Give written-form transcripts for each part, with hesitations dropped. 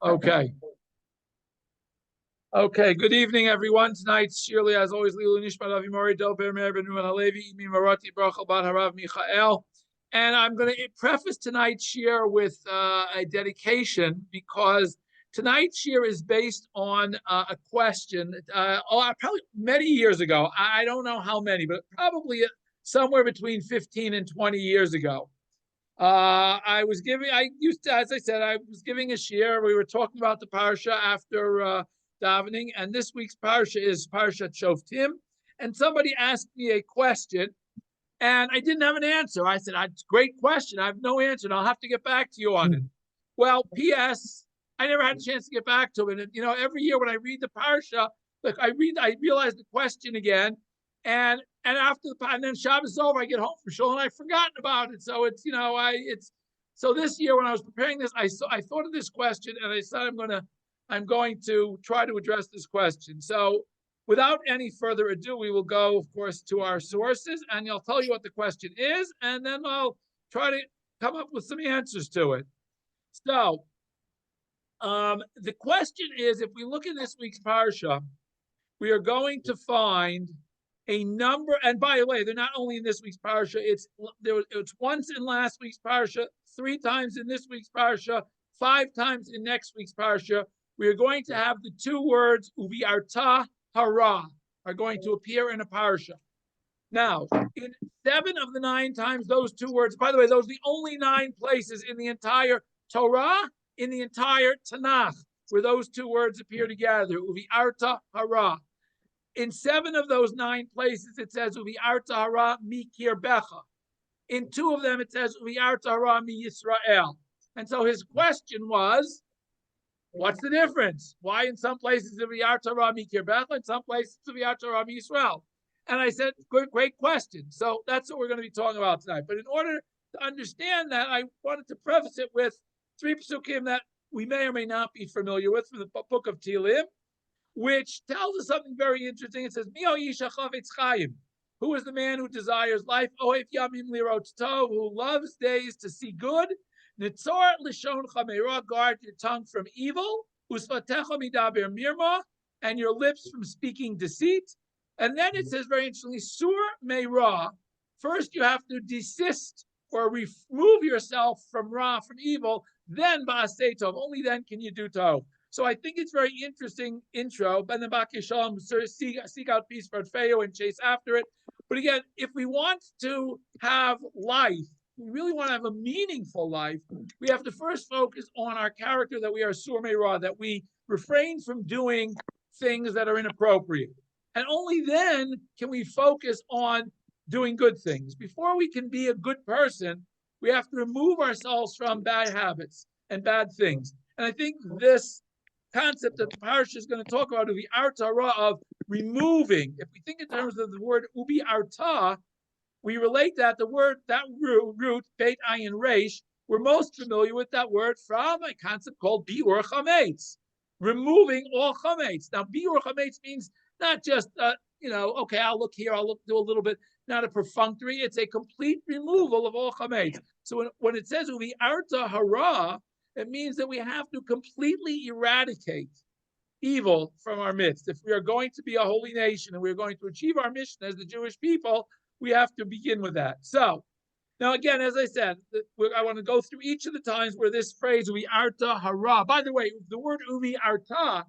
Okay. Okay. Good evening, everyone. Tonight's shiur, as always, Lilu Nishmat Avi Mori Del Ber Meir Ben Ruben Halevi Imi Marati Brachel Bat Harav Michael. And I'm going to preface tonight's shiur with a dedication because tonight's shiur is based on a question. Probably many years ago. I don't know how many, but probably somewhere between 15 and 20 years ago. I was giving a shiur. We were talking about the parsha after davening, and this week's parsha is parshat Shoftim. And somebody asked me a question, and I didn't have an answer. I said, "It's a great question. I have no answer, and I'll have to get back to you on it." Well, P.S. I never had a chance to get back to it. And every year when I read the parsha, I realize the question again, and then Shabbos is over, I get home from shul and I've forgotten about it. So so this year when I was preparing this, I thought of this question and I said I'm going to try to address this question. So without any further ado, we will go, of course, to our sources, and I'll tell you what the question is, and then I'll try to come up with some answers to it. So the question is, if we look at this week's parsha, we are going to find a number, and by the way, they're not only in this week's parsha, it's once in last week's parsha, 3 times in this week's parsha, 5 times in next week's parsha. We are going to have the 2 words uviarta hara are going to appear in a parsha. Now, in 7 of the 9 times those 2 words, by the way, those are the only 9 places in the entire Torah, in the entire Tanakh, where those 2 words appear together, uviarta hara. In 7 of those 9 places, it says uviarta hara mi kirbecha. In 2 of them, it says uviarta hara mi Yisrael. And so his question was, what's the difference? Why in some places uviarta hara mi kirbecha, in some places uviarta hara mi Yisrael? And I said, great question. So that's what we're going to be talking about tonight. But in order to understand that, I wanted to preface it with 3 psukim that we may or may not be familiar with from the book of Tehillim, which tells us something very interesting. It says, who is the man who desires life? Ohev yamim lirot tov, who loves days to see good. Nitzor lishon chameira, guard your tongue from evil. Usvatecha midaber mirma, and your lips from speaking deceit. And then it says very interestingly, sur meira. First, you have to desist or remove yourself from ra, from evil. Then ba'asei tov. Only then can you do tov. So I think it's very interesting intro. Ben Nebaki Shalom, seek out peace for Feo and chase after it. But again, if we want to have life, we really want to have a meaningful life, we have to first focus on our character, that we are sur meira, that we refrain from doing things that are inappropriate. And only then can we focus on doing good things. Before we can be a good person, we have to remove ourselves from bad habits and bad things. And I think this concept that the parsha is going to talk about, ubi arta, of removing. If we think in terms of the word ubi arta, we relate that root, beit ayin reish, we're most familiar with that word from a concept called biur chametz, removing all chametz. Now, biur chametz means not just, okay, I'll look here, do a little bit, not a perfunctory, it's a complete removal of all chametz. So when it says ubi arta hara, it means that we have to completely eradicate evil from our midst. If we are going to be a holy nation and we're going to achieve our mission as the Jewish people, we have to begin with that. So, now again, as I said, I want to go through each of the times where this phrase, uvi arta hara. By the way, the word uvi arta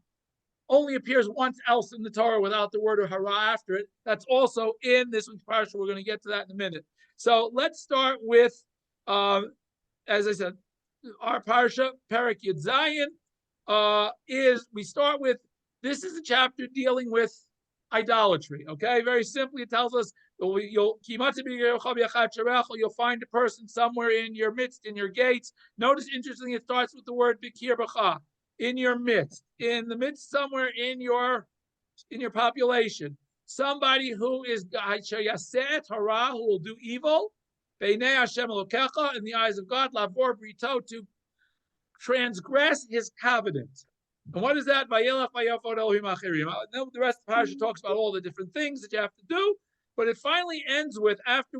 only appears once else in the Torah without the word of hara after it. That's also in this week's parsha. We're going to get to that in a minute. So let's start with, as I said, our parsha, Perek Yud Zayin, we start with, this is a chapter dealing with idolatry, okay? Very simply, it tells us, you'll find a person somewhere in your midst, in your gates. Notice, interestingly, it starts with the word bikir b'cha, in your midst, in the midst, somewhere in your population. Somebody who is hara, who will do evil, Beinei Hashem Elokecha, in the eyes of God, lavor brito, to transgress His covenant. And what is that? The rest of the parsha talks about all the different things that you have to do, but it finally ends with, after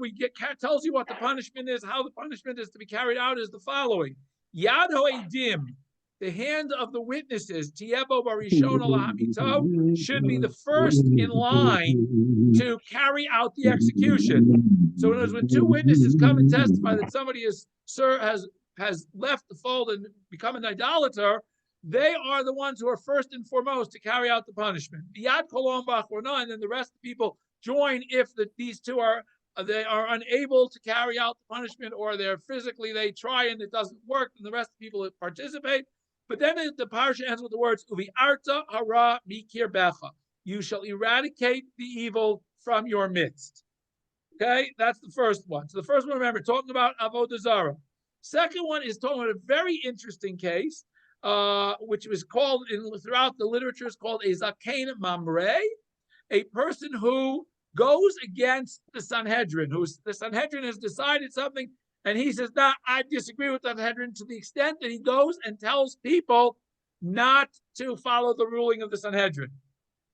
tells you what the punishment is, how the punishment is to be carried out, is the following: Yad ho'edim, the hand of the witnesses, Tiebo Barishon Alahamito, should be the first in line to carry out the execution. So in other words, when two witnesses come and testify that somebody has left the fold and become an idolater, they are the ones who are first and foremost to carry out the punishment. Yad Kolom Bachorna, and then the rest of the people join if these two are they are unable to carry out the punishment, or they're physically they try and it doesn't work, and the rest of the people participate. But then the parsha ends with the words Uvi'arta hara mikir becha. You shall eradicate the evil from your midst. Okay, that's the first one. So the first one, remember, talking about avodah zarah. Second one is talking about a very interesting case, which was called throughout the literature is called a zakein mamre, a person who goes against the Sanhedrin, the Sanhedrin has decided something, and he says, "Nah, I disagree with the Sanhedrin," to the extent that he goes and tells people not to follow the ruling of the Sanhedrin.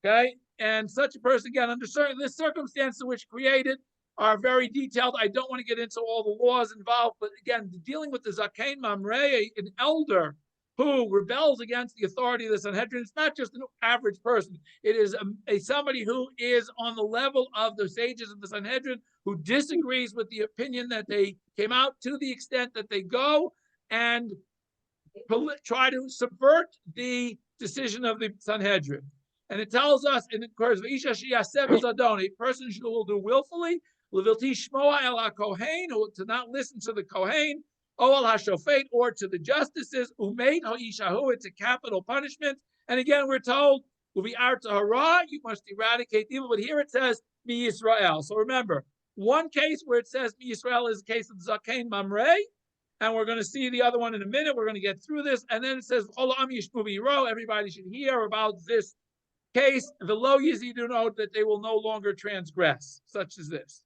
Okay, and such a person, again, under the circumstances which created are very detailed. I don't want to get into all the laws involved, but again, dealing with the Zakein Mamre, an elder who rebels against the authority of the Sanhedrin, it's not just an average person. It is somebody who is on the level of the sages of the Sanhedrin, who disagrees with the opinion that they came out, to the extent that they go and try to subvert the decision of the Sanhedrin. And it tells us, in the course of Isha Shiyaseh Zadon, a person will do willfully, Levilti Shmoa El HaKohen, to not listen to the Kohen, Oel HaShofet, or to the justices, Umeid Ha'ishahu, it's a capital punishment. And again, we're told, Uvi'arta hara, you must eradicate evil, but here it says, Mi Yisrael. So remember, one case where it says Mi Yisrael is the case of Zakein Mamre, and we're going to see the other one in a minute. We're going to get through this. And then it says, everybody should hear about this case. The lo yizidu know that they will no longer transgress, such as this.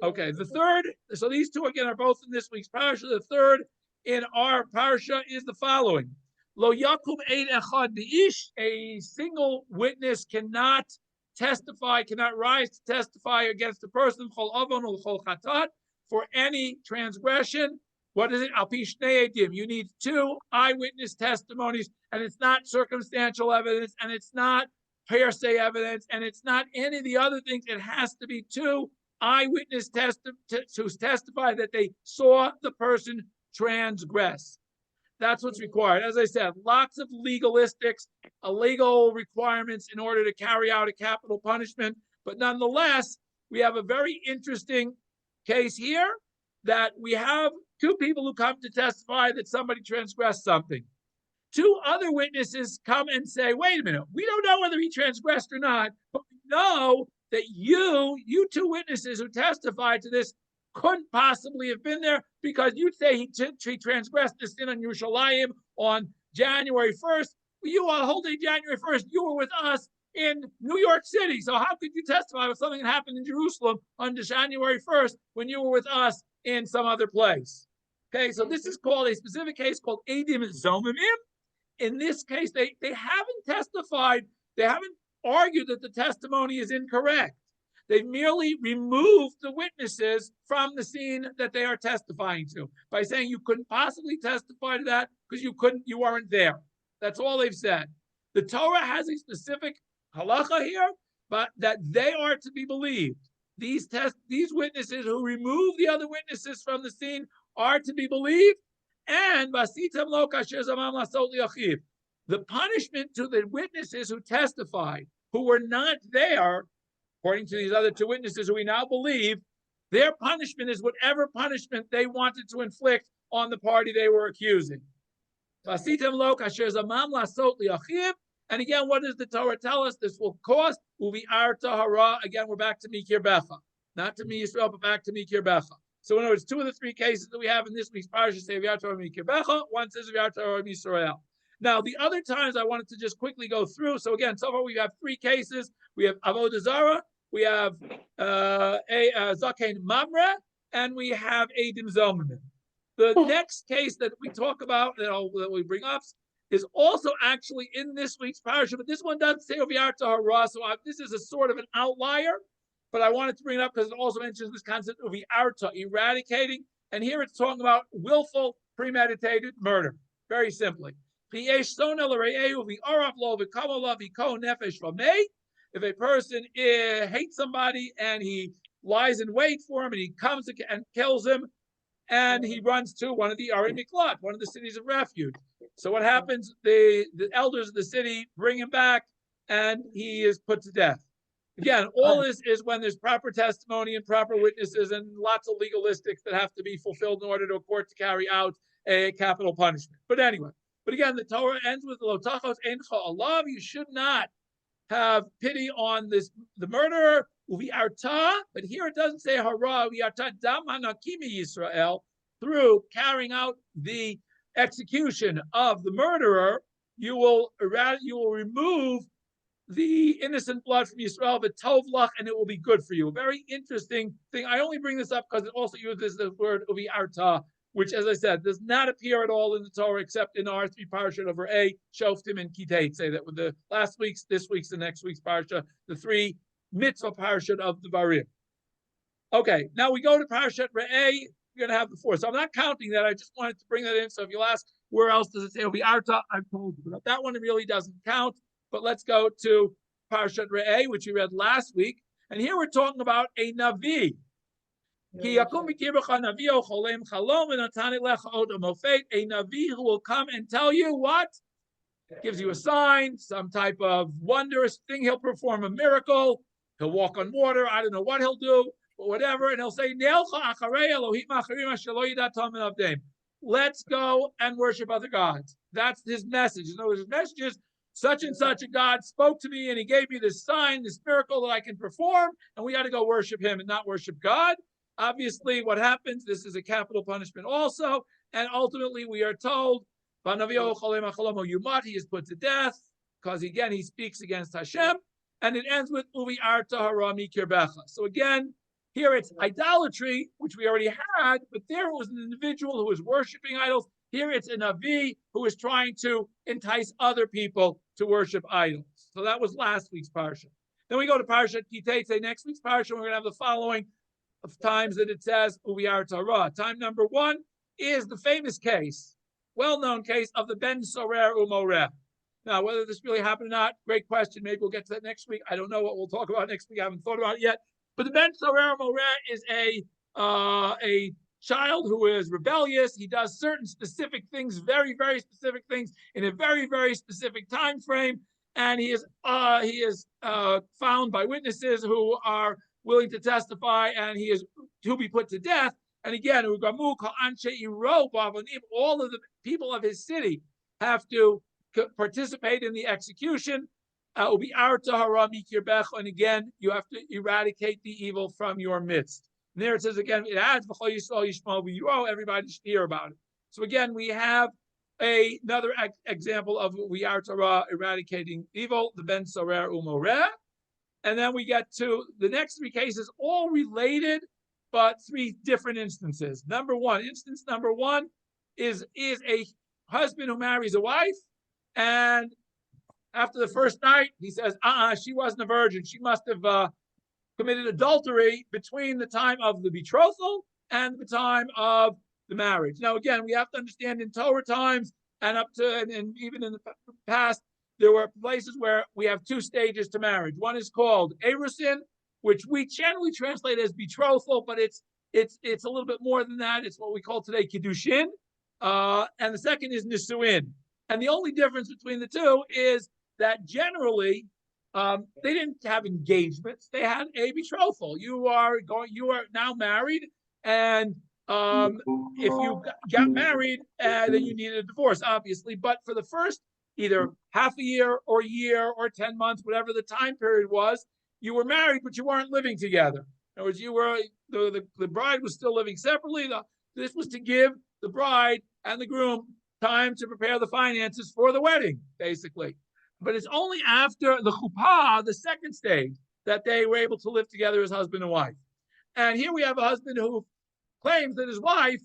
Okay, the third, so these two again are both in this week's parsha. The third in our parsha is the following. Lo yakum ein echad bi'ish, a single witness cannot testify, cannot rise to testify against a person, chol avon or chol chatat, for any transgression. What is it? Al pi shnei edim. You need two eyewitness testimonies, and it's not circumstantial evidence, and it's not hearsay evidence, and it's not any of the other things. It has to be two eyewitness who testify that they saw the person transgress. That's what's required. As I said, lots of legalistics, legal requirements in order to carry out a capital punishment. But nonetheless, we have a very interesting case here that we have two people who come to testify that somebody transgressed something. Two other witnesses come and say, wait a minute, we don't know whether he transgressed or not, but we know that you two witnesses who testified to this couldn't possibly have been there, because you'd say he transgressed the sin on Yerushalayim on January 1st. You on whole day January 1st, you were with us in New York City. So how could you testify with something that happened in Jerusalem on January 1st when you were with us in some other place? Okay, so this is called a specific case called Edim Zomimim. In this case, they haven't testified, they haven't argued that the testimony is incorrect. They've merely removed the witnesses from the scene that they are testifying to by saying you couldn't possibly testify to that because you weren't there. That's all they've said. The Torah has a specific halacha here, but that they are to be believed. These witnesses who remove the other witnesses from the scene are to be believed. And the punishment to the witnesses who testified, who were not there, according to these other two witnesses who we now believe, their punishment is whatever punishment they wanted to inflict on the party they were accusing. And again, what does the Torah tell us? This will cost uvi'arta hara. Again, we're back to mikir becha. Not to mi Yisrael, but back to mikir becha. So in other words, two of the three cases that we have in this week's parsha say uvi'arta hara mikir becha. One says uvi'arta hara Yisrael. Now, the other times I wanted to just quickly go through. So again, so far we have three cases. We have avodah zarah, we have zakein mamre, and we have edim zomimim. The next case that we talk about, that we bring up, is also actually in this week's parsha, but this one doesn't say uvi'arta hara, so this is a sort of an outlier, but I wanted to bring it up because it also mentions this concept of uvi'arta, eradicating, and here it's talking about willful, premeditated murder, very simply. If a person hates somebody and he lies in wait for him and he comes and kills him, and he runs to one of the Ari Miklat, one of the cities of refuge. So what happens? The elders of the city bring him back, and he is put to death. Again, all this is when there's proper testimony and proper witnesses and lots of legalistics that have to be fulfilled in order to a court to carry out a capital punishment. But anyway, but again, the Torah ends with Lo tachos eincha alav. You should not have pity on the murderer, uvi'arta, but here it doesn't say hara, uvi'arta dam hanakimi Yisrael, through carrying out the execution of the murderer, you will remove the innocent blood from Yisrael, the tovlach, and it will be good for you. A very interesting thing. I only bring this up because it also uses the word uvi'arta, which, as I said, does not appear at all in the Torah except in our three parshat over A, Shoftim, and Kitei. Say that with the last week's, this week's, and next week's parsha, the three mitzvah parshat of the Varim. Okay, now we go to parshat Re'eh. You're going to have the four. So I'm not counting that. I just wanted to bring that in. So if you'll ask, where else does it say Arta? I've told you. But that one really doesn't count. But let's go to parshat Re'eh, which we read last week. And here we're talking about a Navi. A Navi who will come and tell you what? Gives you a sign, some type of wondrous thing. He'll perform a miracle. He'll walk on water. I don't know what he'll do, but whatever. And he'll say, let's go and worship other gods. That's his message. In other words, his message is, such and such a God spoke to me and he gave me this sign, this miracle that I can perform, and we got to go worship him and not worship God. Obviously, what happens, this is a capital punishment also, and ultimately we are told, he is put to death, because again, he speaks against Hashem, and it ends with Uvi Arta Harami Kirbecha. So again, here it's idolatry, which we already had, but there it was an individual who was worshiping idols. Here it's a Navi who is trying to entice other people to worship idols. So that was last week's parsha. Then we go to parshat Kitei. Next week's parsha, we're going to have the following of times that it says Uviyar Torah. Time number one is the famous case, well-known case of the Ben Sorer Umoreh. Now, whether this really happened or not, great question. Maybe we'll get to that next week. I don't know what we'll talk about next week. I haven't thought about it yet. But the Ben Sorer Umoreh is a child who is rebellious. He does certain specific things, very, very specific things in a very, very specific time frame, and he is found by witnesses who are willing to testify, and he is to be put to death. And again, all of the people of his city have to participate in the execution. And again, you have to eradicate the evil from your midst. And there it says again, it adds, everybody should hear about it. So again, we have another example of we are Torah eradicating evil, the Ben Sorer Umoreh. And then we get to the next three cases, all related, but three different instances. Instance number one is a husband who marries a wife, and after the first night, he says, she wasn't a virgin. She must have committed adultery between the time of the betrothal and the time of the marriage. Now, again, we have to understand in Torah times and even in the past, there were places where we have two stages to marriage. One is called erusin, which we generally translate as betrothal, but it's a little bit more than that. It's what we call today kiddushin, and the second is nisuin. And the only difference between the two is that generally they didn't have engagements; they had a betrothal. You are now married, and if you got married, then you needed a divorce, obviously. But for the first either half a year or 10 months, whatever the time period was, you were married, but you weren't living together. In other words, you were the bride was still living separately. This was to give the bride and the groom time to prepare the finances for the wedding, basically. But it's only after the chuppah, the second stage, that they were able to live together as husband and wife. And here we have a husband who claims that his wife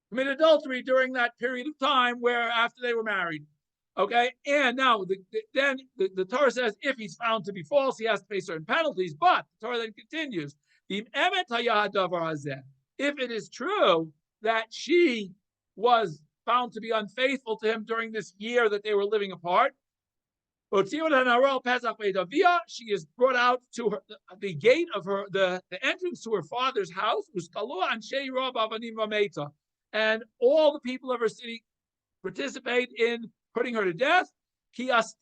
committed adultery during that period of time where after they were married. Okay, and now then the Torah says if he's found to be false, he has to pay certain penalties. But the Torah then continues: if it is true that she was found to be unfaithful to him during this year that they were living apart. She is brought out to the gate of the entrance to her father's house. And all the people of her city participate in putting her to death. Because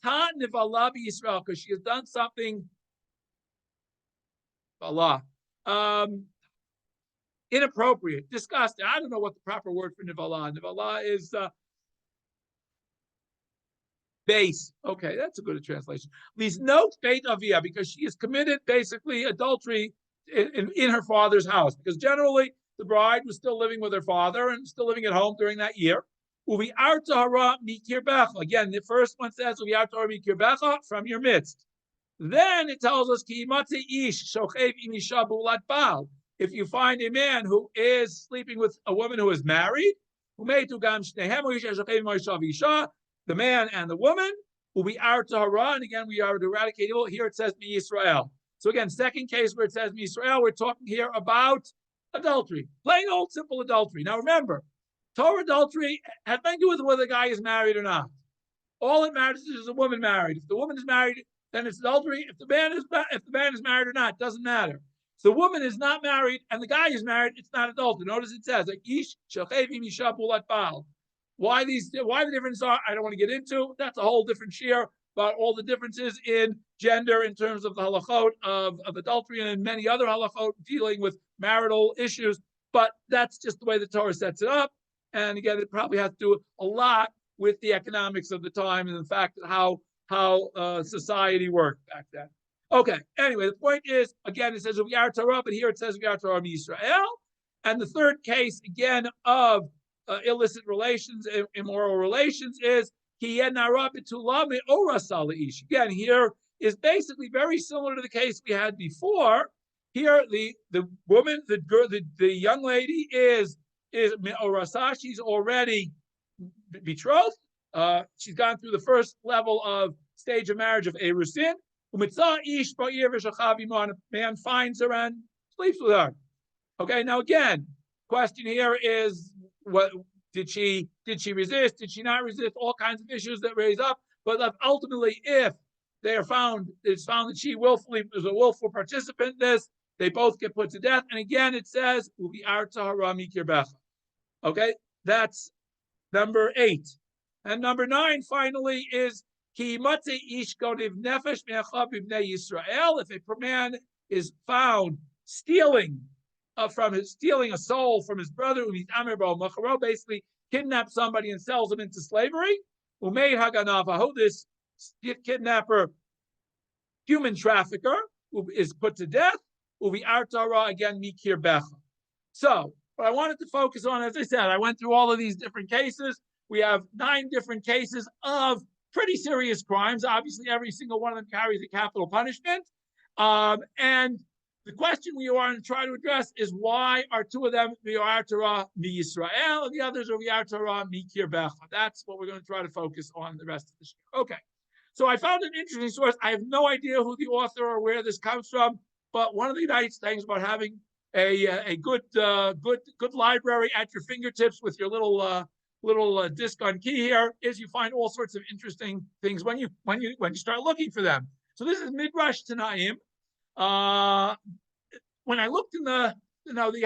she has done something inappropriate, disgusting. I don't know what the proper word for nivala. Nivala is base. Okay, that's a good translation. Least note beit avia, because she has committed basically adultery in her father's house. Because generally the bride was still living with her father and still living at home during that year. Again, the first one says from your midst. Then it tells us if you find a man who is sleeping with a woman who is married, the man and the woman, and again we are to eradicate evil. Here it says Israel. So again, second case where it says Israel, we're talking here about adultery, plain old simple adultery. Now remember, Torah adultery has nothing to do with whether the guy is married or not. All it matters is the woman married. If the woman is married, then it's adultery. If the man is married or not, it doesn't matter. If the woman is not married and the guy is married, it's not adultery. Notice it says why the differences are, I don't want to get into. That's a whole different shiur about all the differences in gender in terms of the halachot of adultery and many other halachot dealing with marital issues. But that's just the way the Torah sets it up. And again, it probably has to do a lot with the economics of the time and the fact that how society worked back then. Okay, anyway, the point is, again, it says we are Torah, but here it says we are Torah Israel. And the third case, again, of illicit relations, immoral relations, is again, here is basically very similar to the case we had before. Here, the woman, the young lady is Orasa. She's already betrothed. She's gone through the first level of stage of marriage of Erusin. Man finds her and sleeps with her. Okay, now again, question here is, what did she resist? Did she not resist? All kinds of issues that raise up. But ultimately, if it's found that she willfully was a willful participant in this, they both get put to death. And again, it says, okay, that's number 8. And number 9, finally, is if a man is found stealing a soul from his brother, basically kidnaps somebody and sells him into slavery. This kidnapper, human trafficker, is put to death. Again, mikir becha. So, what I wanted to focus on, as I said, I went through all of these different cases. We have 9 different cases of pretty serious crimes. Obviously, every single one of them carries a capital punishment. And the question we want to try to address is, why are 2 of them V'yar Torah mi Yisrael and the others are V'yar Torah mi Kir Becha? That's what we're going to try to focus on the rest of the show. Okay. So I found an interesting source. I have no idea who the author or where this comes from, but one of the nice things about having a good library at your fingertips with your little disc on key here is you find all sorts of interesting things when you start looking for them. So this is Midrash Tanaim. When I looked in you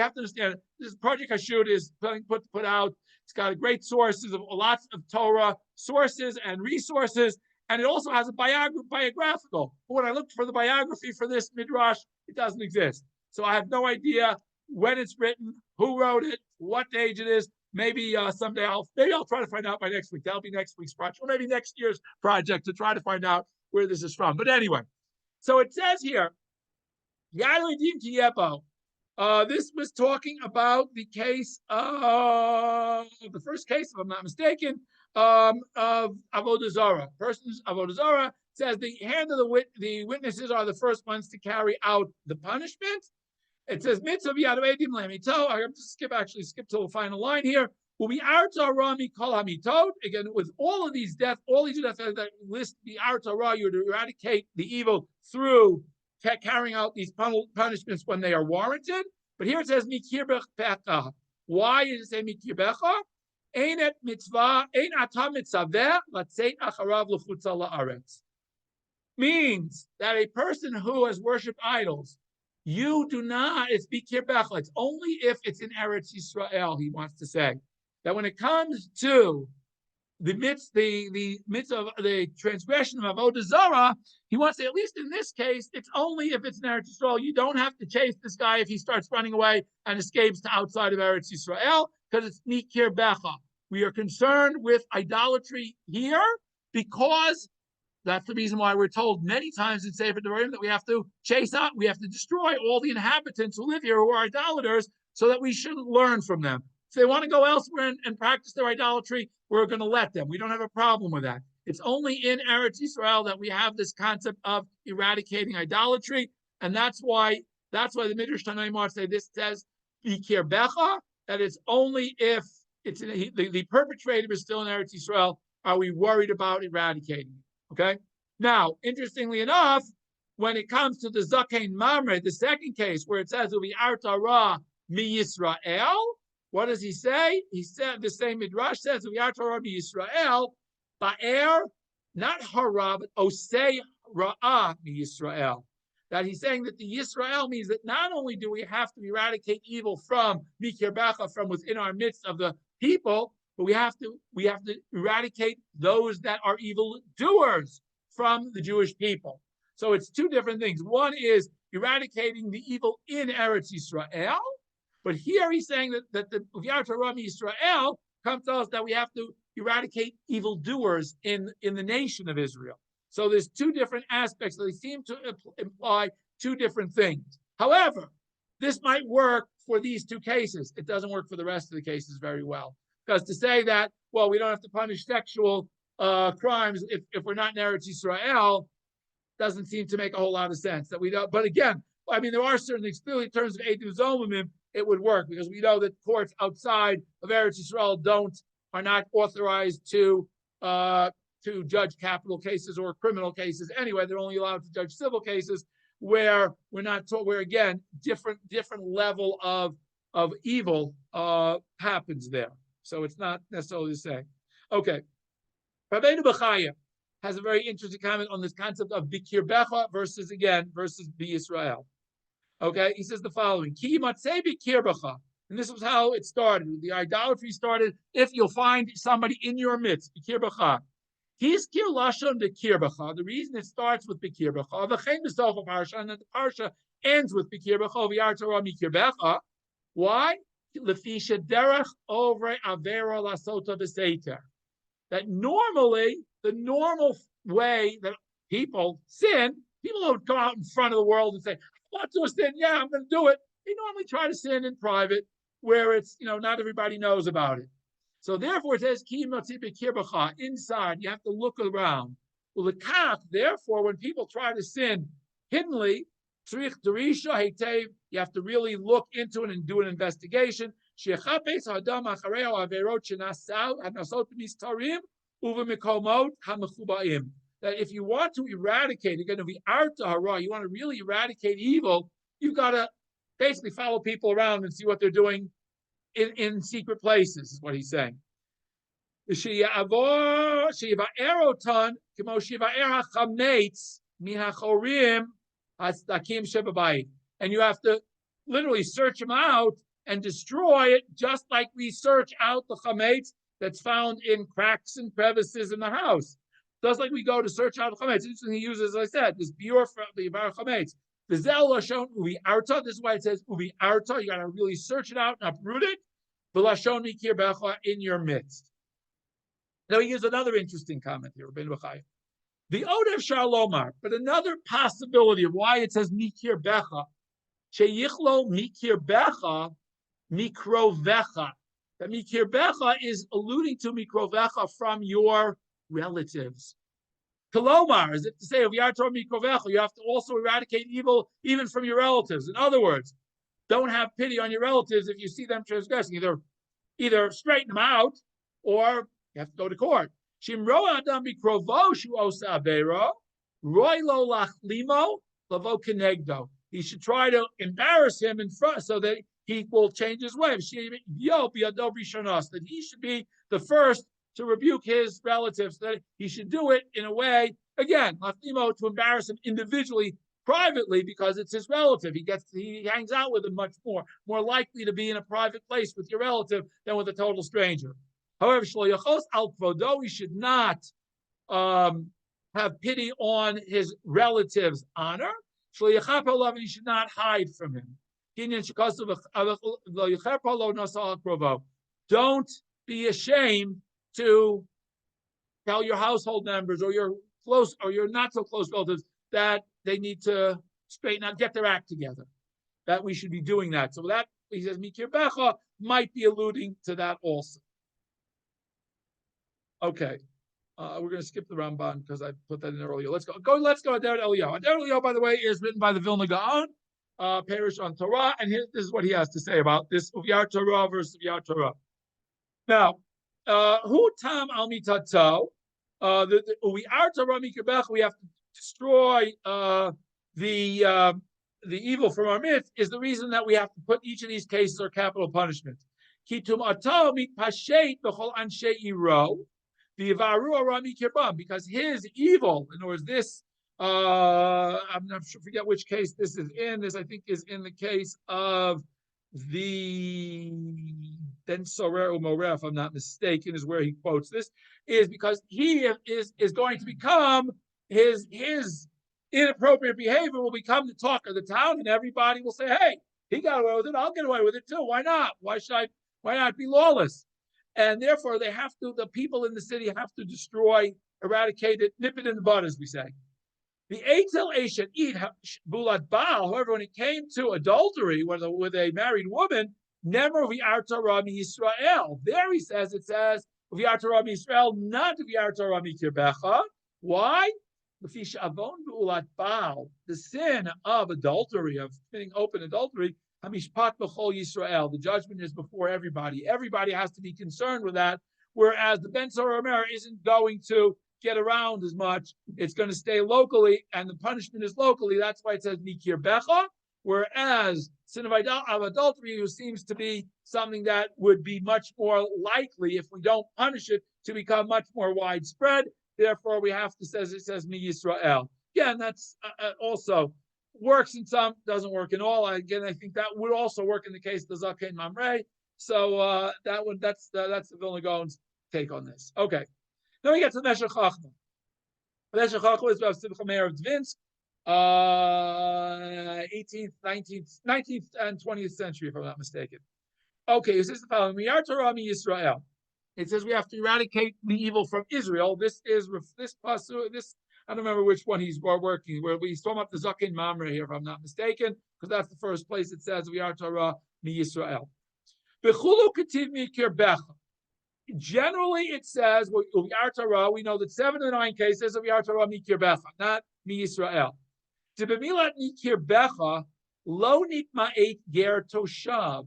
have to understand, this Project Hashut is put out. It's got great sources of lots of Torah sources and resources, and it also has a biographical. But when I looked for the biography for this Midrash, it doesn't exist. So I have no idea when it's written, who wrote it, what age it is. Maybe someday I'll try to find out by next week. That'll be next week's project, or maybe next year's project, to try to find out where this is from. But anyway, so it says here, this was talking about the case of the first case, if I'm not mistaken, of Avodah Zarah. Persons Avodah Zarah says the hand of the witnesses are the first ones to carry out the punishment. It says mitzvah yad edim le'mito. I have to skip to the final line here. Again, with all these deaths that list the Torah, you're to eradicate the evil through carrying out these punishments when they are warranted. But here it says mikir becha. Why does it say mikir becha? Ein et mitzvah, ein ata mitzaveh, latzeit acharav l'chutza la'aretz. Means that a person who has worshipped idols, you do not, it's bikir bechel. It's only if it's in Eretz Yisrael, he wants to say. That when it comes to the midst of the transgression of Avodah Zarah, he wants to, at least in this case, it's only if it's in Eretz Yisrael. You don't have to chase this guy if he starts running away and escapes to outside of Eretz Yisrael, because it's mikir becha. We are concerned with idolatry here because that's the reason why we're told many times in Sefer Devarim that we have to chase out, we have to destroy all the inhabitants who live here who are idolaters, so that we shouldn't learn from them. If they want to go elsewhere and practice their idolatry, we're going to let them. We don't have a problem with that. It's only in Eretz Yisrael that we have this concept of eradicating idolatry, and that's why the Midrash Tanaimar say this says Bikir Becha, that it's only if it's the perpetrator is still in Eretz Yisrael are we worried about eradicating it. Okay. Now, interestingly enough, when it comes to the Zakein Mamre, the second case where it says Uvi'arta Ra mi Yisrael, what does he say? He said the same Midrash says Uvi'arta Ra mi Yisrael, Ba'er, not Hara, but Osei Ra'ah mi Yisrael. That he's saying that the Yisrael means that not only do we have to eradicate evil from Mikir Bacha, from within our midst of the people, but we have to eradicate those that are evil doers from the Jewish people. So it's two different things. One is eradicating the evil in Eretz Yisrael, but here he's saying that the V'yar Torah Yisrael comes to us that we have to eradicate evil doers in the nation of Israel. So there's two different aspects. So they seem to imply two different things. However, this might work for these two cases. It doesn't work for the rest of the cases very well. Because to say that, well, we don't have to punish sexual crimes if we're not in Eretz Yisrael doesn't seem to make a whole lot of sense. That we don't. But again, I mean, there are certain things, clearly in terms of Eidim Zomimim, it would work because we know that courts outside of Eretz Yisrael are not authorized to judge capital cases or criminal cases. Anyway, they're only allowed to judge civil cases where we're not taught, where again, different level of evil happens there. So it's not necessarily the same. Okay. Rabbeinu Bechaya has a very interesting comment on this concept of Bikir Becha versus B'Yisrael. Okay, he says the following: Ki matzei Bikir Becha, and this was how it started. The idolatry started. If you'll find somebody in your midst, Bikir Becha. Hizkir lashon Bikir Becha. The reason it starts with Bikir Becha, v'chein b'sof parsha, and the parsha ends with Bikir Becha. V'yar Torah Bikir Becha. Why? That normally, the normal way that people sin, people don't go out in front of the world and say, I want to sin, yeah, I'm going to do it. They normally try to sin in private where it's, not everybody knows about it. So therefore it says, inside, you have to look around. Therefore, when people try to sin hiddenly, you have to really look into it and do an investigation. That if you want to eradicate, you're going to be you want to really eradicate evil, you've got to basically follow people around and see what they're doing in secret places, is what he's saying. And you have to literally search them out and destroy it, just like we search out the chametz that's found in cracks and crevices in the house. Just like we go to search out the chametz. Interesting, he uses, as I said, this biur for the bar chametz. The zel lashon uvi arta. This is why it says uvi arta. You got to really search it out and uproot it. V'lashon mikir becha, in your midst. Now he gives another interesting comment here, Rabbeinu Bechaya. The Odev Shalomar, but another possibility of why it says mikir becha, sheyichlo mikir becha, mikrovecha. That mikir becha is alluding to mikrovecha, from your relatives. Kolomar, as if to say, if you have to also eradicate evil even from your relatives. In other words, don't have pity on your relatives if you see them transgressing. Either straighten them out, or you have to go to court. Adam he should try to embarrass him in front so that he will change his way. That he should be the first to rebuke his relatives, that he should do it in a way, again, Lafnimo, to embarrass him individually, privately, because it's his relative. He hangs out with him much more likely to be in a private place with your relative than with a total stranger. However, Shloyachos al Kvodo, he should not have pity on his relative's honor. Shloyachap alav, he should not hide from him. Don't be ashamed to tell your household members or your close or your not so close relatives that they need to straighten out, get their act together. That we should be doing that. So that, he says, Mikir Becha might be alluding to that also. Okay. We're going to skip the Ramban because I put that in earlier. Let's go. Let's go. Aderet Eliyahu. Aderet Eliyahu, by the way, is written by the Vilna Gaon, Parish on Torah, and this is what he has to say about this Uviyar Torah versus Uviyar Torah. Now, who tam al mitato? Uviyar Torah Mikir Becha. We have to destroy the evil from our midst. Is the reason that we have to put each of these cases or capital punishment. Kitum ato mit pashet b'chol anshe iro. Because his evil, in other words, this, I'm not sure, forget which case this is in. This, I think, is in the case of the Ben Sorer Umoreh, if I'm not mistaken, is where he quotes this, is because he is going to become his inappropriate behavior will become the talk of the town, and everybody will say, "Hey, he got away with it. I'll get away with it too. Why not? Why not be lawless?" And therefore, the people in the city have to destroy, eradicate it, nip it in the bud, as we say. The Eitel Eshet eat Bulat Baal, however, when it came to adultery with a married woman, Nemer V'yar Torah Yisrael. There it says, V'yar Torah Yisrael, not V'yar Torah Mikir Becha. Why? The sin of adultery, of committing open adultery, Hamishpat b'chol Yisrael. The judgment is before everybody. Everybody has to be concerned with that. Whereas the Ben Sorer Omer isn't going to get around as much. It's going to stay locally, and the punishment is locally. That's why it says Mikir Becha. Whereas sin of adultery, who seems to be something that would be much more likely if we don't punish it to become much more widespread. Therefore, we have to it says Mi Yisrael. Again, that's also works in some, doesn't work in all. Again, I think that would also work in the case of the Zaken Mamre. So that's the Vilna Gaon's take on this. Okay. Then we get to the Meshech Chachma. Meshech Chachma is about Simcha Meir of Dvinsk, 18th, 19th, and 20th century, if I'm not mistaken. Okay, it says the following: Miyar Torah mi Yisrael. It says we have to eradicate the evil from Israel. This pasu. This I don't remember which one he's working. Where he's talking about the Zaken Mamre here, if I'm not mistaken, because that's the first place it says Miyar Torah mi Yisrael. Bechulu kativ mikir becha. Generally, it says Uviyar Torah. We know that 7 of the 9 cases of Uviyar Torah mikir becha, not mi Yisrael. To bemilat mikir becha lo nitma'et ger toshav.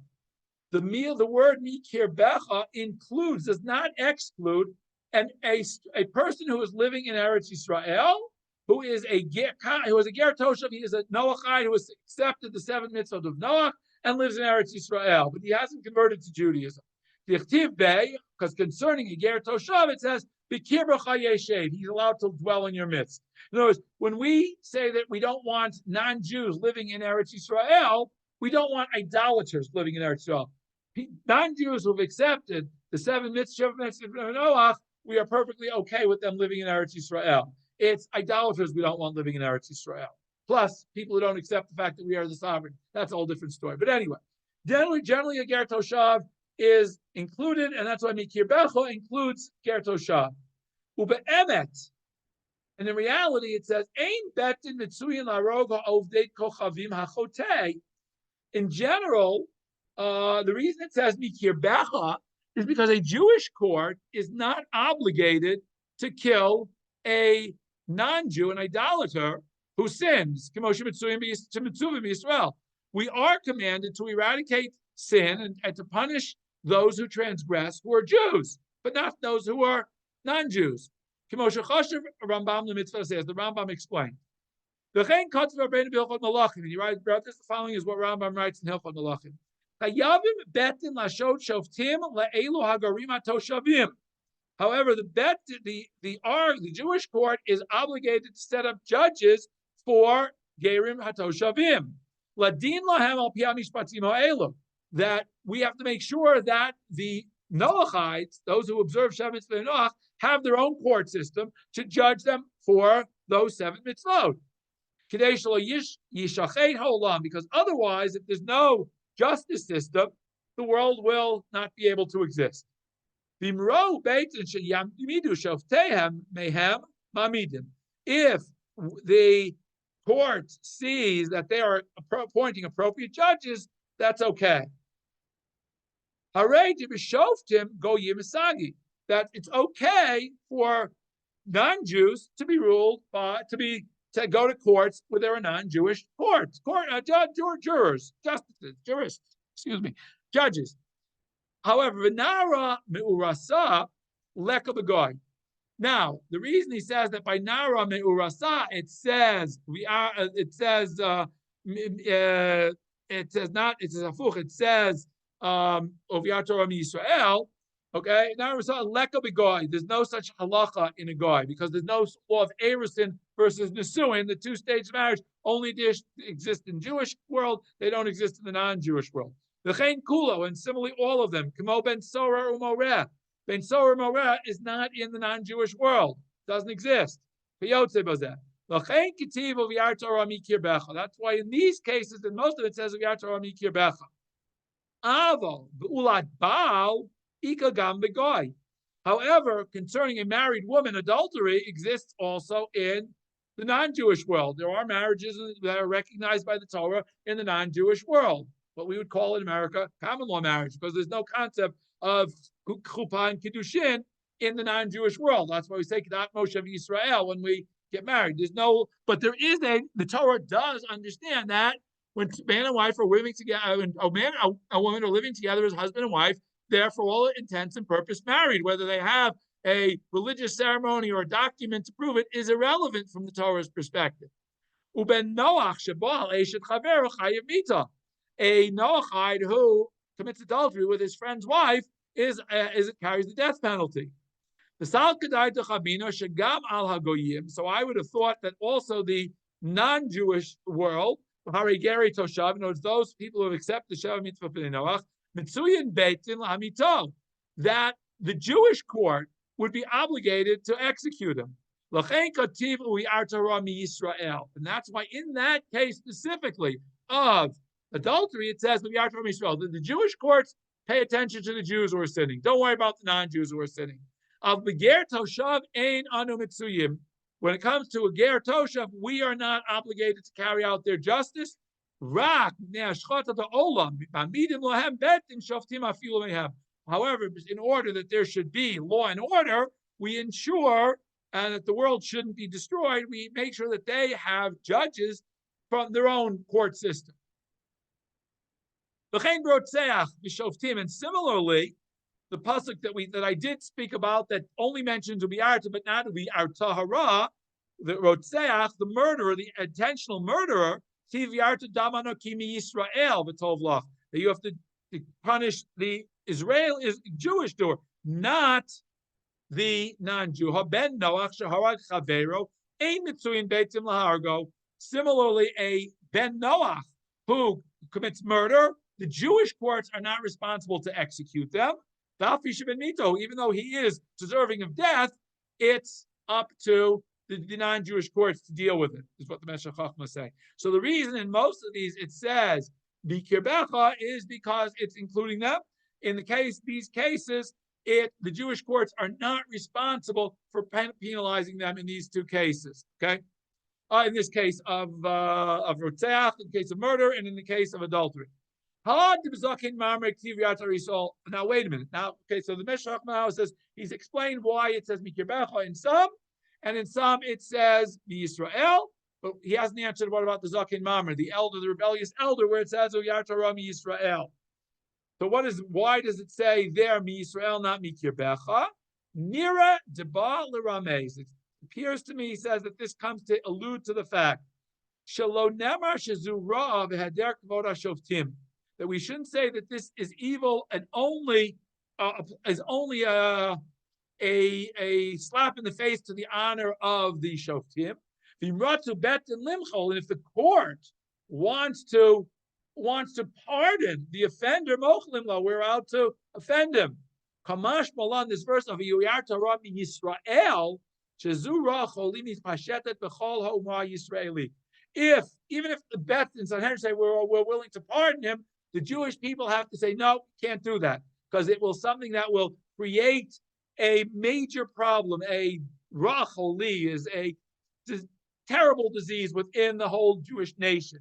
The word mikir becha includes, does not exclude, a person who is living in Eretz Yisrael, who is a ger toshav. He is a Noachite who has accepted the 7 mitzvot of Noach and lives in Eretz Yisrael, but he hasn't converted to Judaism. Because concerning a ger toshav, it says bikir becha yeshev. He's allowed to dwell in your midst. In other words, when we say that we don't want non-Jews living in Eretz Yisrael, we don't want idolaters living in Eretz Yisrael. Non-Jews who've accepted the 7 mitzvot of Noach, we are perfectly okay with them living in Eretz Yisrael. It's idolaters we don't want living in Eretz Yisrael. Plus, people who don't accept the fact that we are the sovereign. That's a whole different story. But anyway, generally a ger toshav is included, and that's why Mikir Becha includes ger toshav. Ube'emet. And in reality, it says, Ein betin mitzuyin laroga ovdei kochavim hachotei. In general, the reason it says Mikir Becha is because a Jewish court is not obligated to kill a non-Jew, an idolater, who sins. We are commanded to eradicate sin and to punish those who transgress, who are Jews, but not those who are non-Jews. Rambam the mitzvah says, the Rambam explained. And he writes, the following is what Rambam writes in Hilchot Malachim. Chayavim betin lashot shoftim le'elu hagarim hatoshavim. However, the Jewish court is obligated to set up judges for gerim hatoshavim. Ladin lahem al pia mishpatim ha'elu. That we have to make sure that the Noachites, those who observe Shevet Noach, have their own court system to judge them for those 7 mitzvot. Because otherwise, if there's no justice system, the world will not be able to exist. If the court sees that they are appointing appropriate judges, that's okay. That it's okay for non-Jews to be ruled by to go to courts where there are non-Jewish jurors, judges. However, v'nara me'urasa leka b'goy. Now, the reason he says that by nara me'urasa, it says Oviat Torah Yisrael. Okay, now it's leka b'goy. There's no such halacha in a goy because there's no law of erusin versus nesuin. The 2 stages of marriage only exist in Jewish world. They don't exist in the non-Jewish world. V'chein kulo, and similarly all of them. Kamo ben sora umoreh. Ben sora umoreh is not in the non-Jewish world. Doesn't exist. V'yotze bazeh. V'chein kitiv Oviat Torah mikirbecha. That's why in these cases, and most of it says Oviat Torah mikirbecha. Avo v'ulat baal ika gam begoy. However, concerning a married woman, adultery exists also in the non-Jewish world. There are marriages that are recognized by the Torah in the non-Jewish world, what we would call in America common law marriage, because there's no concept of chuppah and kiddushin in the non-Jewish world. That's why we say Kedat Moshe Yisrael when we get married. But there is the Torah does understand that when man and wife are living together, when a woman are living together as husband and wife, they're for all intents and purpose married. Whether they have a religious ceremony or a document to prove it is irrelevant from the Torah's perspective. Uben Noach shebal eshet chaver chayav mita. A Noachite who commits adultery with his friend's wife it carries the death penalty. So I would have thought that also the non-Jewish world, those people who have accepted the Sheva Mitzvah for Noach, that the Jewish court would be obligated to execute him. And that's why in that case specifically of adultery, it says that the Jewish courts pay attention to the Jews who are sinning. Don't worry about the non-Jews who are sinning. When it comes to a ger toshav, we are not obligated to carry out their justice. However, in order that there should be law and order, we ensure and that the world shouldn't be destroyed. We make sure that they have judges from their own court system. And similarly, the pasuk that I did speak about that only mentions ubiarta but not ubiartahara, the rotzeach, the murderer, the intentional murderer, that you have to punish the Israel is Jewish doer, not the non-Jew. Similarly, a ben Noach who commits murder, the Jewish courts are not responsible to execute them. Even though he is deserving of death, it's up to the non-Jewish courts to deal with it, is what the Meshech Chochmah say. So the reason in most of these it says Bikirbecha is because it's including them. In these cases, the Jewish courts are not responsible for penalizing them in these 2 cases. Okay, in this case of Rotzeach, in the case of murder, and in the case of adultery. Now wait a minute. Okay, so the Meshech Chochmah says he's explained why it says Bikirbecha in some. And in some it says Yisrael, but he hasn't answered what about the Zakin Mamre, the elder, the rebellious elder, where it says Oyar Torah Yisrael. So why does it say there Yisrael, not Mikirbecha? Nira deba l'rameis. It appears to me, he says that this comes to allude to the fact Shalo nemar shezu ra v'heder kavod shoftim, that we shouldn't say that this is evil and only is only a slap in the face to the honor of the Shoftim. And if the court wants to pardon the offender, we're out to offend him. Kamash Malan, this verse of Yuyar Torah Yisrael, if even if the Beth and Sanhedrin say we're willing to pardon him, the Jewish people have to say no, can't do that, because it will something that will create a major problem. A racholi is a terrible disease within the whole Jewish nation.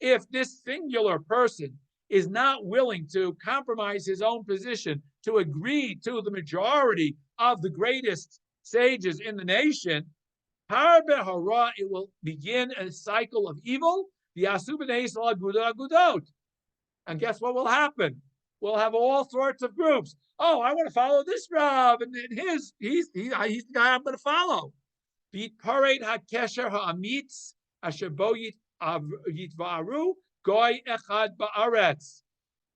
If this singular person is not willing to compromise his own position to agree to the majority of the greatest sages in the nation, it will begin a cycle of evil. And guess what will happen? We'll have all sorts of groups. Oh, I want to follow this Rav, and he's the guy I'm going to follow. Beat parade hakesher ha'amitz asher bo yitvaru goy echad ba'aretz,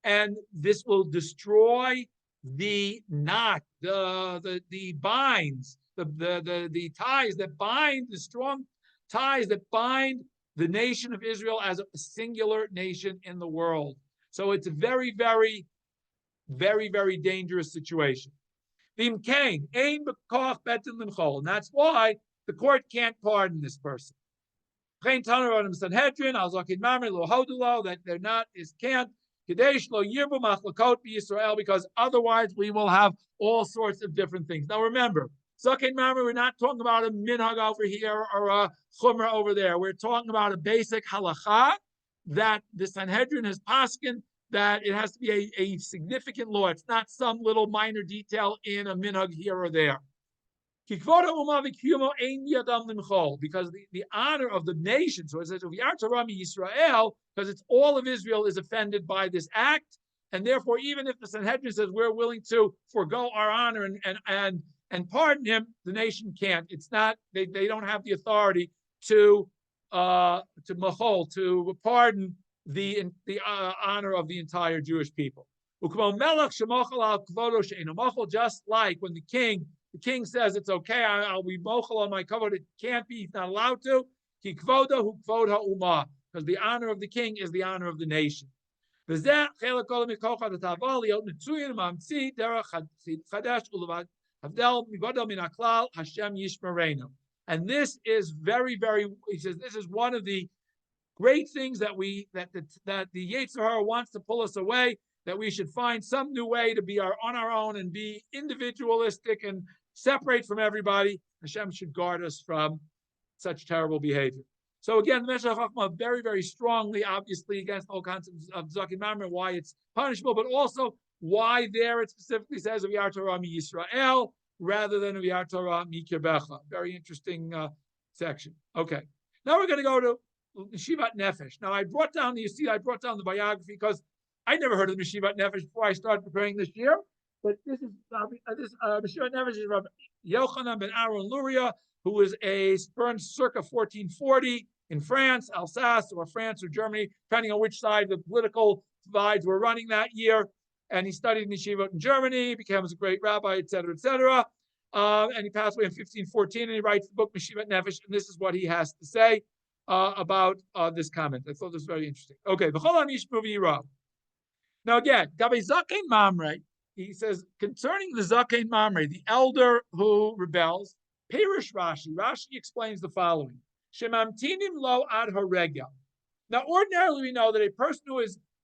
and this will destroy the knot, the binds, the ties that bind, the strong ties that bind the nation of Israel as a singular nation in the world. So it's a very, very, very, very dangerous situation. And that's why the court can't pardon this person. That they're not, can't, because otherwise we will have all sorts of different things. Now remember, we're not talking about a minhag over here or a chumrah over there. We're talking about a basic halacha that the Sanhedrin has paskin, that it has to be a significant law. It's not some little minor detail in a minhag here or there. Because the honor of the nation, so it says, Israel, because it's all of Israel is offended by this act, and therefore, even if the Sanhedrin says we're willing to forego our honor and pardon him, the nation can't. It's not, they don't have the authority to pardon the honor of the entire Jewish people. Just like when the king says it's okay, I'll be mochel on my kavod, it can't be, he's not allowed to, because the honor of the king is the honor of the nation. And this is very, very, he says, this is one of the great things that the Yetzer Hara wants to pull us away, that we should find some new way to be on our own and be individualistic and separate from everybody. Hashem should guard us from such terrible behavior. So again, the Meshech Chochmah very, very strongly, obviously, against all concepts of Zakin Mamre, why it's punishable, but also why there it specifically says of Yar Torah mi Yisrael rather than of Yar Torah mi Kirbecha. Very interesting section. Okay, now we're going to go to Meshivat Nefesh. Now I brought down the biography because I never heard of the Meshivat Nefesh before I started preparing this year. But this is Meshivat Nefesh is Rabbi Yochanan ben Aaron Luria, who was born circa 1440 in France, Alsace, or France or Germany, depending on which side the political divides were running that year. And he studied in yeshiva in Germany, becomes a great rabbi, etc., etc. And he passed away in 1514, and he writes the book Meshivat Nefesh, and this is what he has to say about this comment. I thought this was very interesting. Okay, now again, Gabi Zakein Mamre, he says, concerning the Zakein Mamre, the elder who rebels, Perish Rashi explains the following. Shemamtinim lo ad harega. Now, ordinarily we know that a person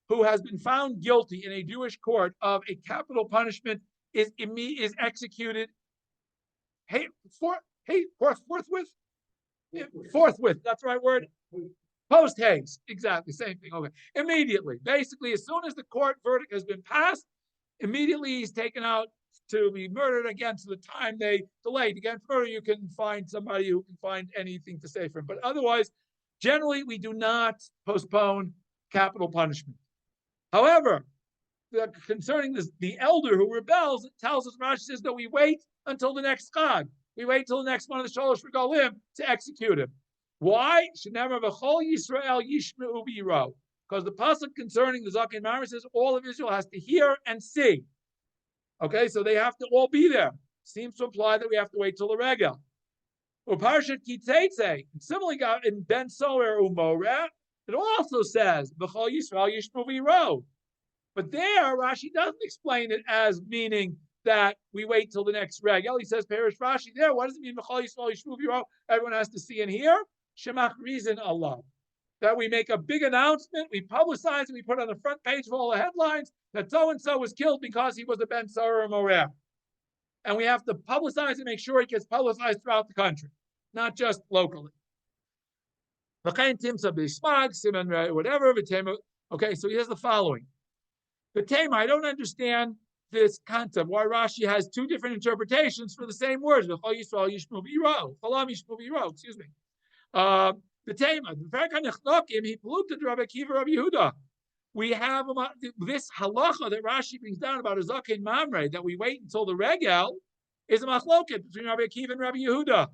who has been found guilty in a Jewish court of a capital punishment is executed forthwith. Forthwith, that's the right word. Post haste, exactly, same thing. Okay, immediately. Basically, as soon as the court verdict has been passed, immediately he's taken out to be murdered. Again, to the time they delayed. Against murder, you can find somebody who can find anything to say for him. But otherwise, generally, we do not postpone capital punishment. However, concerning the elder who rebels, it tells us, Rashi says that we wait until the next Chag. We wait till the next one of the Sholosh Regalim to execute him. Why? Shenever v'chol Yisrael yishmeu v'yiro. Because the pasuk concerning the Zaken Mamre says all of Israel has to hear and see. Okay, so they have to all be there. Seems to imply that we have to wait till the regel. Or parshat Kitzeitzei. Similarly, got in Ben Soer Umoreh, it also says v'chol Yisrael yishmeu v'yiro. But there, Rashi doesn't explain it as meaning that we wait till the next regel. He says, Perish Rashi there. What does it mean? Everyone has to see and hear. Shemach reason Allah. That we make a big announcement, we publicize it, we put on the front page of all the headlines that so-and-so was killed because he was a Ben Sarah Moreh. And we have to publicize and make sure it gets publicized throughout the country, not just locally. Whatever. Okay, so he has the following. The Tema, I don't understand this concept, why Rashi has two different interpretations for the same words. Excuse me. The Tema, he polluted Rabbi Akiva, Rabbi Yehuda. We have this halacha that Rashi brings down about a zaken mamre, that we wait until the regel, is a machloket between Rabbi Akiva and Rabbi Yehuda.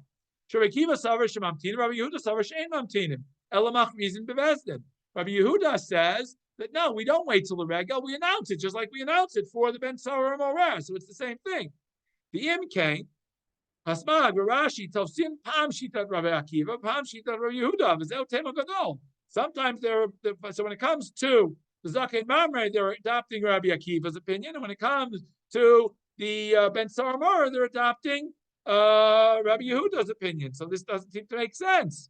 Rabbi Akiva savar shemamtinim, Rabbi Yehuda savar she'en mamtinim. Elamach reason bevezdin. Rabbi Yehuda says that no, we don't wait till the regel, we announce it, just like we announce it for the Ben Sarah Moreh. So it's the same thing. The Imkain, Hasmag, Rashi, Tovsim, Pam Shitat Rabbi Akiva, Pam Shitat Rabbi Yehuda, V'zeu Tema Gadol. Sometimes so when it comes to the Zaken Mamre, they're adopting Rabbi Akiva's opinion, and when it comes to the Ben Sarah Moreh, they're adopting Rabbi Yehuda's opinion. So this doesn't seem to make sense.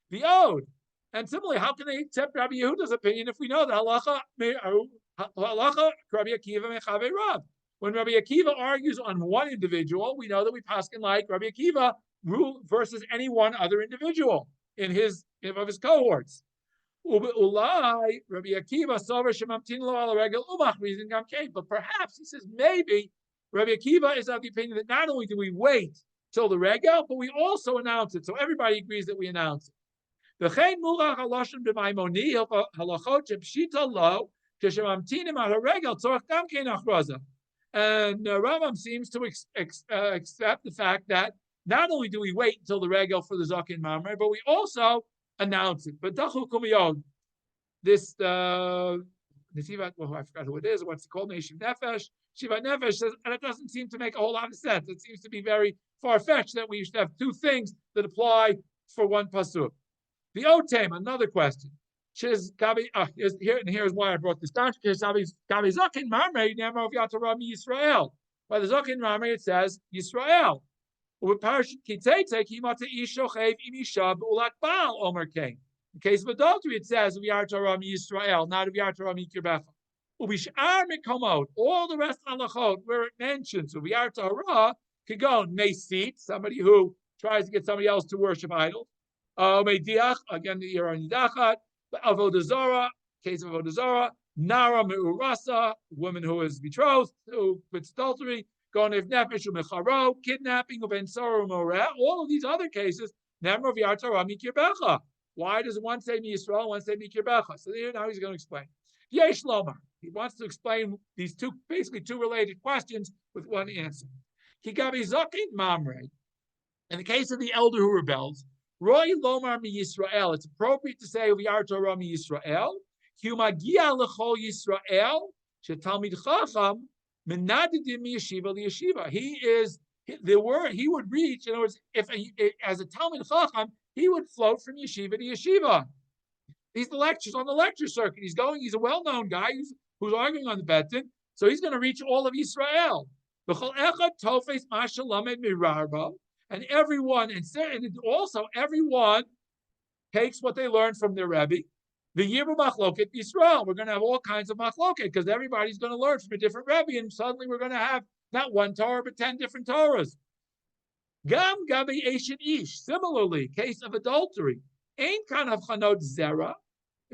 The Ode. And similarly, how can they accept Rabbi Yehuda's opinion if we know the halacha Rabbi Akiva mechave Rav? When Rabbi Akiva argues on one individual, we know that we paskin like Rabbi Akiva rule versus any one other individual of his cohorts. But perhaps he says maybe Rabbi Akiva is of the opinion that not only do we wait till the regel, but we also announce it. So everybody agrees that we announce it. And Rambam seems to accept the fact that not only do we wait until the regel for the Zaken Mamre, but we also announce it. But this I forgot who it is, what's it called, Nation Nefesh, Shiva Nefesh says, and it doesn't seem to make a whole lot of sense. It seems to be very far-fetched that we should have two things that apply for one pasuk. The Otem, another question. Here's why I brought this down. By the Zaken Mamre, it says Yisrael. In case of adultery, it says Yisrael, not Mikirbecha. All the rest of halachot where it mentions Kagon may seat somebody who tries to get somebody else to worship idols. Mediach, again, the Iranidachat, Avodah Zarah, case of Avodah Zarah, Nara Me'urasa, woman who is betrothed, who commits adultery, Gonev Nefesh Mecharo, kidnapping of Ben Sarah Moreh, all of these other cases, Nemrav Yartara Mikirbecha. Why does one say Yisrael, one say Mikirbecha? So here now he's going to explain. Yesh Lomar. He wants to explain these basically two related questions with one answer. Kigabi Zaken Mamre. In the case of the elder who rebels, Roy Lomar mi Yisrael. It's appropriate to say V'yar Torah mi Yisrael. Humagia lechol Yisrael. Shetalmid Chacham menadidim mi yeshiva liyeshiva. He would reach. In other words, if as a Talmid Chacham, he would float from yeshiva to yeshiva. He's the lectures on the lecture circuit. He's a well-known guy who's arguing on the Betin, so he's going to reach all of Yisrael. V'chol echad tofes mashalamed mirarba. And everyone takes what they learned from their Rebbe. The Yibur Machloket Yisrael. We're going to have all kinds of Machloket because everybody's going to learn from a different Rebbe, and suddenly we're going to have not one Torah but 10 different Torahs. Gam Gabi Eshet Ish. Similarly, case of adultery. Ain't kind of Chanot Zera.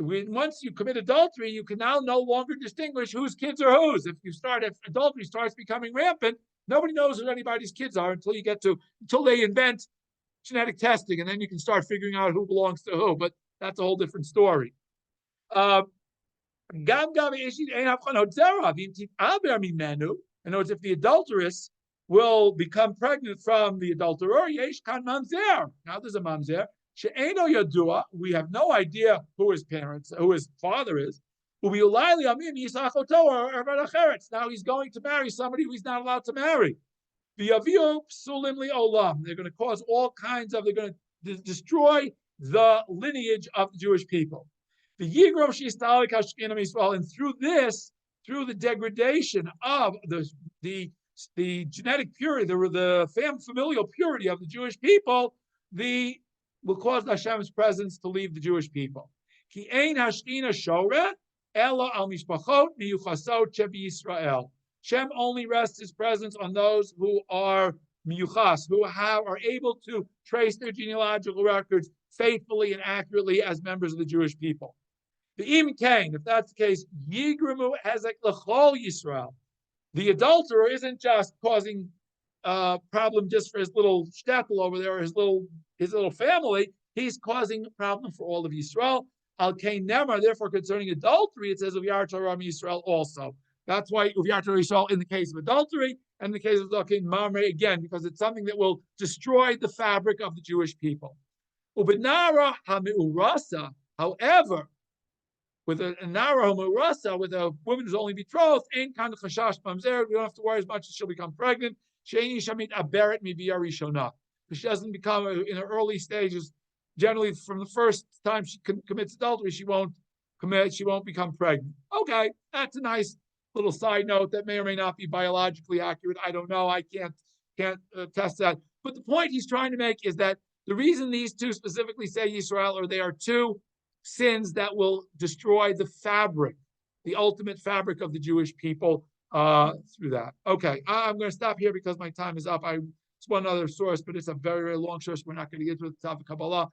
Once you commit adultery, you can now no longer distinguish whose kids are whose. If adultery starts becoming rampant, nobody knows who anybody's kids are until they invent genetic testing, and then you can start figuring out who belongs to who. But that's a whole different story. In other words, if the adulteress will become pregnant from the adulterer, yesh kan mamzer. Now there's a mamzer. She'eno yadua, we have no idea who his father is. Now he's going to marry somebody who he's not allowed to marry. They're going to cause all kinds of, they're going to destroy the lineage of the Jewish people. And through this, through the degradation of the genetic purity, the familial purity of the Jewish people, will cause Hashem's presence to leave the Jewish people. Shem only rests his presence on those who are miyuchas, who are able to trace their genealogical records faithfully and accurately as members of the Jewish people. The Im Kain, if that's the case, Yigramu Hezek L'chol Yisrael. The adulterer isn't just causing a problem just for his little shtetl over there, or his little family. He's causing a problem for all of Yisrael. Al Kain Nemar, therefore, concerning adultery, it says of Yar Torah Yisrael also. That's why Yar Torah Yisrael in the case of adultery, and in the case of Zakin Mamre again, because it's something that will destroy the fabric of the Jewish people. Ubinara HaMe'urasa, however, with a nara HaMe'urasa, with a woman who's only betrothed, ain't kind of chashash mamzer, we don't have to worry as much as she'll become pregnant. She'eni shamit aberet mibiyah rishona. She doesn't become, in her early stages, generally from the first time she commits adultery, she won't become pregnant. Okay, that's a nice little side note that may or may not be biologically accurate. I don't know. I can't test that. But the point he's trying to make is that the reason these two specifically say Yisrael, or they are two sins that will destroy the fabric, the ultimate fabric of the Jewish people through that. Okay, I'm going to stop here because my time is up. It's one other source, but it's a very, very long source. We're not going to get to the top of Kabbalah.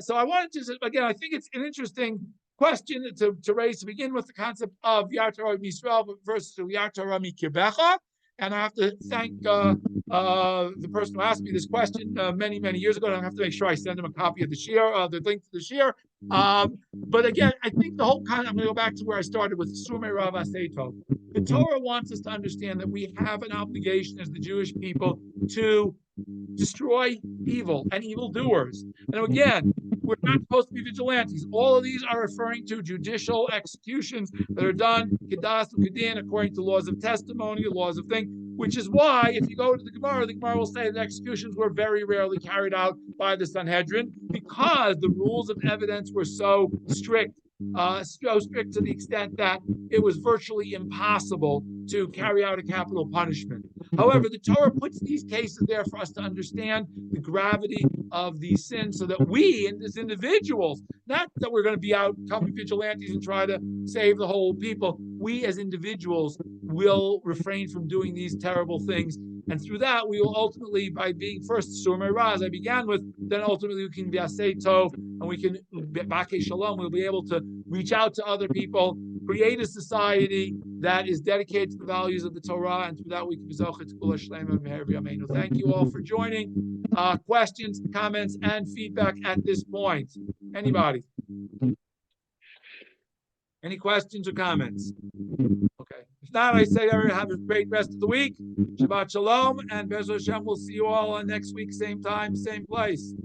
So I wanted to, again, I think it's an interesting question to raise to begin with, the concept of Yar Torah Yisrael versus Yar Torah Mikirbecha. And I have to thank the person who asked me this question many, many years ago. And I have to make sure I send him a copy of the shiur, the link to the shiur. But again, I think the whole I'm going to go back to where I started with Sumei Rav Aseito. The Torah wants us to understand that we have an obligation as the Jewish people to destroy evil and evildoers. And again, we're not supposed to be vigilantes. All of these are referring to judicial executions that are done kedas u'kedin, according to laws of testimony, laws of things, which is why if you go to the Gemara will say that executions were very rarely carried out by the Sanhedrin because the rules of evidence were so strict to the extent that it was virtually impossible to carry out a capital punishment. However, the Torah puts these cases there for us to understand the gravity of these sins so that we, as individuals, not that we're going to be out becoming vigilantes and try to save the whole people, we as individuals will refrain from doing these terrible things. And through that, we will ultimately, by being first Surmei Ra, as I began with, then ultimately we can be Asay Tov, and we can, Bakei Shalom, we'll be able to reach out to other people, create a society that is dedicated to the values of the Torah, and through that we can be Zochet Kula Shlema Meher V'Yameinu. Thank you all for joining. Questions, comments, and feedback at this point. Anybody? Any questions or comments? Okay. If not, I say have a great rest of the week. Shabbat Shalom, and Be'ez Hashem, we'll see you all on next week, same time, same place.